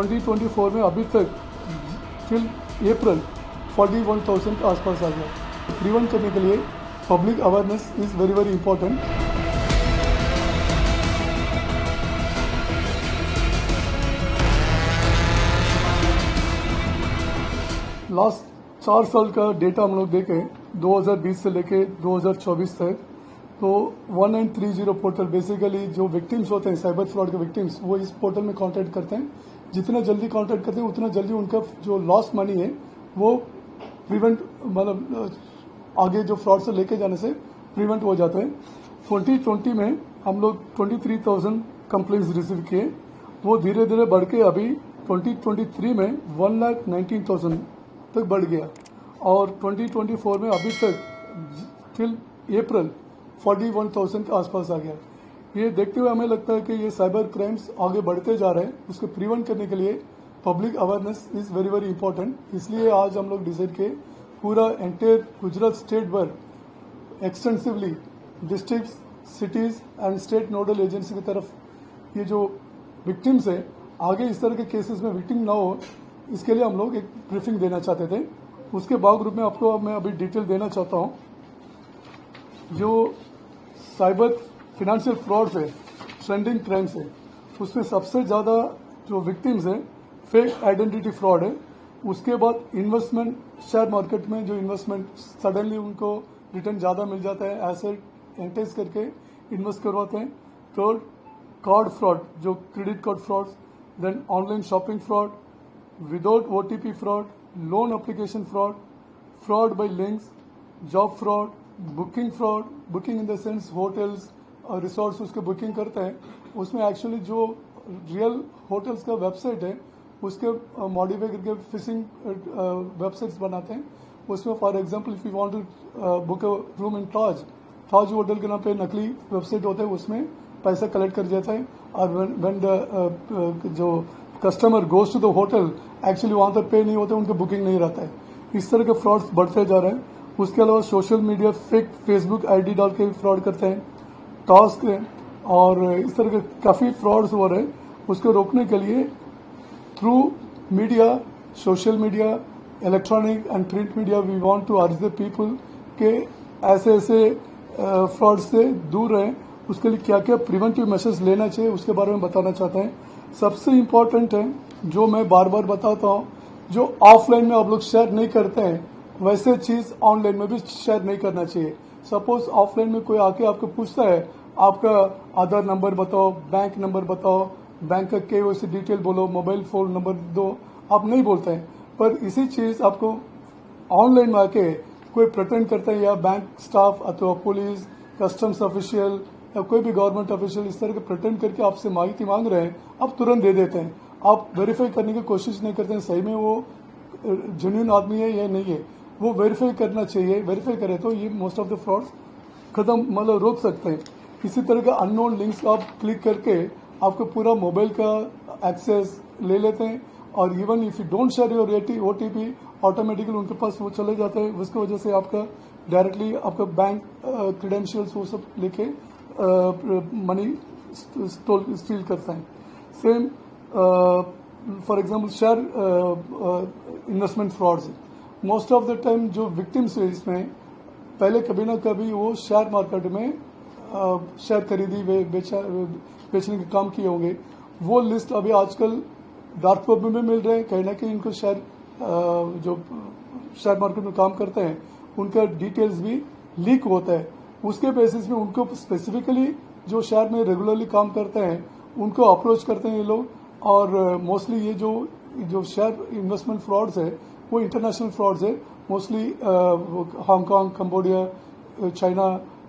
2024 में अभी तक टिल अप्रैल 41,000 के आसपास आ गया। प्रिवेंट करने के लिए public awareness is very very important. Last 4 साल का डेटा हम लोग देखें 2020 से लेके 2024 तक, तो 1930 पोर्टल बेसिकली जो विक्टिम्स होते हैं साइबर फ्रॉड के विक्टिम्स, वो इस पोर्टल में कांटेक्ट करते हैं। जितना जल्दी कांटेक्ट करते हैं उतना जल्दी उनका जो लॉस्ट मनी है वो प्रिवेंट, मतलब आगे जो फ्रॉड से लेके जाने से प्रिवेंट हो जाता है। 2020 में हम लोग 23,000 कंप्लेंट्स रिसीव किए, वो धीरे धीरे बढ़ के अभी 2023 में 1,19,000 तक बढ़ गया और 2024 में अभी तक टिल अप्रैल 41,000 के आसपास आ गया। ये देखते हुए हमें लगता है कि ये साइबर क्राइम्स आगे बढ़ते जा रहे हैं। उसको प्रिवेंट करने के लिए public awareness is very very important. इसलिए आज हम लोग डिसाइड किए पूरा एंटायर गुजरात स्टेट भर extensively district, cities and state nodal agency की तरफ ये जो विक्टिम्स है आगे इस तरह के केसेस में विक्टिम ना हो, इसके लिए हम लोग एक ब्रीफिंग देना चाहते थे। उसके बाद ग्रुप में आपको मैं अभी डिटेल देना चाहता हूँ। जो साइबर फिनेंशियल फ्रॉड्स है, ट्रेंडिंग क्राइम्स है, उसमें सबसे ज़्यादा जो विक्टिम्स है फेक आइडेंटिटी फ्रॉड है। उसके बाद इन्वेस्टमेंट, शेयर मार्केट में जो इन्वेस्टमेंट सडनली उनको रिटर्न ज़्यादा मिल जाता है, एसेट एंटेज करके इन्वेस्ट करवाते हैं। थर्ड, कार्ड फ्रॉड, जो credit card frauds, then online shopping fraud, without OTP fraud, loan application fraud, fraud by links, job fraud, booking fraud. Booking in the sense hotels और resorts उसके booking करते हैं, उसमें actually जो real hotels का website है उसके modify करके फिशिंग वेबसाइट्स बनाते हैं। उसमें for example if you want to book a room in Taj hotel के नाम पे नकली वेबसाइट होता है, उसमें पैसा कलेक्ट कर जाता है और व्हेन द जो customer goes to the hotel actually वहां तक पे नहीं होता, उनका बुकिंग नहीं रहता है। इस तरह के फ्रॉड्स बढ़ते जा रहे हैं। उसके अलावा social media fake Facebook ID डाल के फ्रॉड करते हैं, टास्क है, और इस तरह के काफ़ी फ्रॉड्स हो रहे हैं। उसको रोकने के लिए through media, social media, electronic and print media we want to urge the people के ऐसे फ्रॉड से दूर रहें। उसके लिए क्या क्या प्रिवेंटिव मेजर्स लेना चाहिए उसके बारे में बताना चाहते हैं। सबसे इम्पोर्टेंट है, जो मैं बार बार बताता हूँ, जो ऑफलाइन में आप लोग शेयर नहीं करते हैं वैसे चीज ऑनलाइन में भी शेयर नहीं करना चाहिए। सपोज ऑफलाइन में कोई आके आपको पूछता है आपका आधार नंबर बताओ, बैंक नंबर बताओ, बैंक का KYC डिटेल बोलो, मोबाइल फोन नंबर दो, आप नहीं बोलते हैं। पर इसी चीज आपको ऑनलाइन में आके कोई प्रिटेंड करता है, या बैंक स्टाफ अथवा पुलिस, कस्टम्स ऑफिशियल या कोई भी गवर्नमेंट ऑफिशियल इस तरह के प्रिटेंड करके आपसे माहिती मांग रहे हैं, आप तुरंत दे देते हैं। आप वेरीफाई करने की कोशिश नहीं करते हैं सही में वो जेन्युइन आदमी है या नहीं है। वो वेरीफाई करना चाहिए। वेरीफाई करें तो ये मोस्ट ऑफ द फ्रॉड्स खत्म, मतलब रोक सकते हैं। इसी तरह का अननोन लिंक्स आप क्लिक करके आपको पूरा मोबाइल का एक्सेस ले लेते हैं, और even if you don't share your OTP automatically उनके पास वो चले जाता है। उसकी वजह से आपका डायरेक्टली आपका बैंक क्रेडेंशियल्स वो सब लेके मनी स्टील करता है। Same for example share investment frauds, most of the time जो विक्टिम्स है इसमें पहले कभी ना कभी वो शेयर मार्केट में शेयर खरीदी बेचने के काम किए होंगे। वो लिस्ट अभी आजकल डार्क वेब में भी मिल रहे हैं। कहीं ना कहीं इनको शेयर जो शेयर मार्केट में काम करते हैं उनका डिटेल्स भी लीक होता है। उसके बेसिस में उनको स्पेसिफिकली जो शेयर में रेगुलरली काम करते हैं उनको अप्रोच करते हैं ये लोग। और मोस्टली ये जो शेयर इन्वेस्टमेंट फ्रॉड्स है वो इंटरनेशनल फ्रॉड्स है, मोस्टली हांगकांग, कंबोडिया, चाइना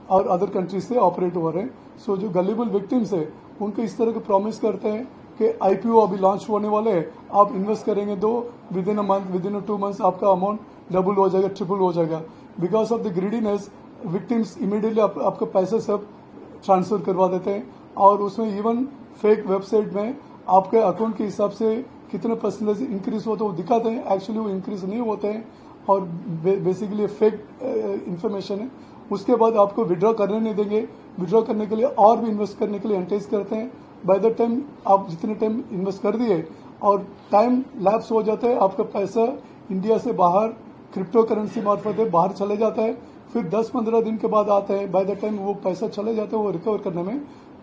और अदर कंट्रीज से ऑपरेट हो रहे हैं। सो जो गलीबल विक्टिम्स है उनको इस तरह के प्रॉमिस करते हैं कि IPO अभी लॉन्च होने वाले हैं, आप इन्वेस्ट करेंगे तो with in a month, with in a 2 months आपका अमाउंट डबल हो जाएगा, ट्रिपल हो जाएगा। Because of the greediness victims immediately आपका पैसे सब ट्रांसफर करवा देते हैं, और उसमें इवन फेक वेबसाइट में आपके अकाउंट के हिसाब से कितने परसेंटेज इंक्रीज होता है वो दिखाते हैं। एक्चुअली वो इंक्रीज नहीं होते हैं और बेसिकली फेक इंफॉर्मेशन है। उसके बाद आपको विड्रॉ करने नहीं देंगे। विड्रॉ करने के लिए और भी इन्वेस्ट करने के लिए एंटेज करते हैं। बाय द टाइम आप जितने टाइम इन्वेस्ट कर दिए और टाइम लैप्स हो जाता है, आपका पैसा इंडिया से बाहर क्रिप्टो करेंसी मार्फत बाहर चले जाता है, फिर 10-15 दिन के बाद आता है। बाय द टाइम वो पैसा चले जाता है, वो रिकवर करने में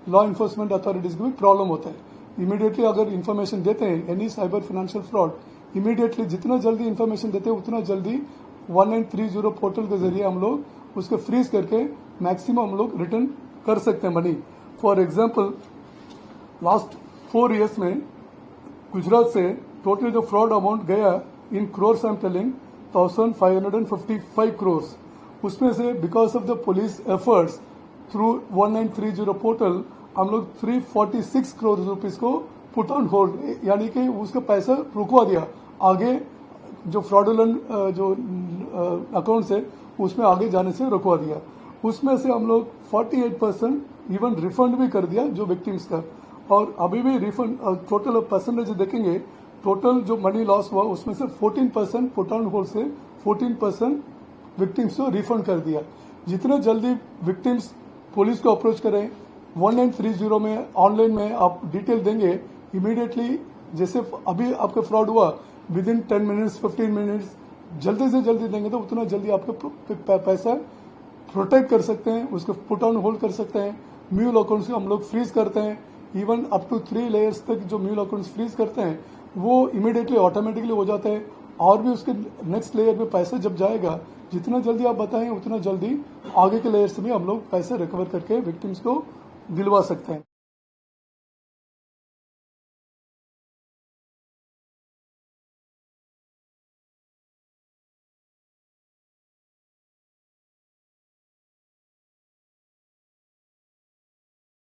लॉ इन्फोर्समेंट अथॉरिटीज को भी प्रॉब्लम होता है। इमीडिएटली अगर इन्फॉर्मेशन देते हैं any cyber financial fraud, immediately जितना जल्दी इन्फॉर्मेशन देते हैं उतना जल्दी 1930 पोर्टल के जरिए हम लोग उसको फ्रीज करके मैक्सिमम हम लोग रिटर्न कर सकते हैं money. For example last 4 years में गुजरात से टोटल जो फ्रॉड अमाउंट गया in crores, I am telling 1555 crores, उसमें से because of the police efforts through 1930 portal हम लोग 346 करोड़ रुपीस को पुट ऑन होल्ड, यानी कि उसका पैसा रुकवा दिया। आगे जो फ्रॉडुलेंट जो अकाउंट्स है उसमें आगे जाने से रुकवा दिया। उसमें से हम लोग 48% इवन रिफंड भी कर दिया जो विक्टिम्स का, और अभी भी रिफंड टोटल परसेंटेज देखेंगे, टोटल जो मनी लॉस हुआ उसमें से 14% पुट ऑन होल्ड से 14% विक्टिम्स को रिफंड कर दिया। जितना जल्दी विक्टिम्स पुलिस को अप्रोच करें 1930 में ऑनलाइन में आप डिटेल देंगे, इमीडिएटली जैसे अभी आपका फ्रॉड हुआ विद इन 10 मिनट्स 15 मिनट्स जल्दी से जल्दी देंगे तो उतना जल्दी आपका पैसा प्रोटेक्ट कर सकते हैं, उसको पुट ऑन होल्ड कर सकते हैं। म्यूल अकाउंट्स को हम लोग फ्रीज करते हैं, इवन अप टू 3 लेयर्स तक जो म्यूल अकाउंट्स फ्रीज करते हैं वो इमीडिएटली ऑटोमेटिकली हो जाता है। और भी उसके नेक्स्ट लेयर में पैसा जब जाएगा, जितना जल्दी आप बताएं उतना जल्दी आगे के लेयर्स में हम लोग पैसे रिकवर करके विक्टिम्स को दिलवा सकते हैं।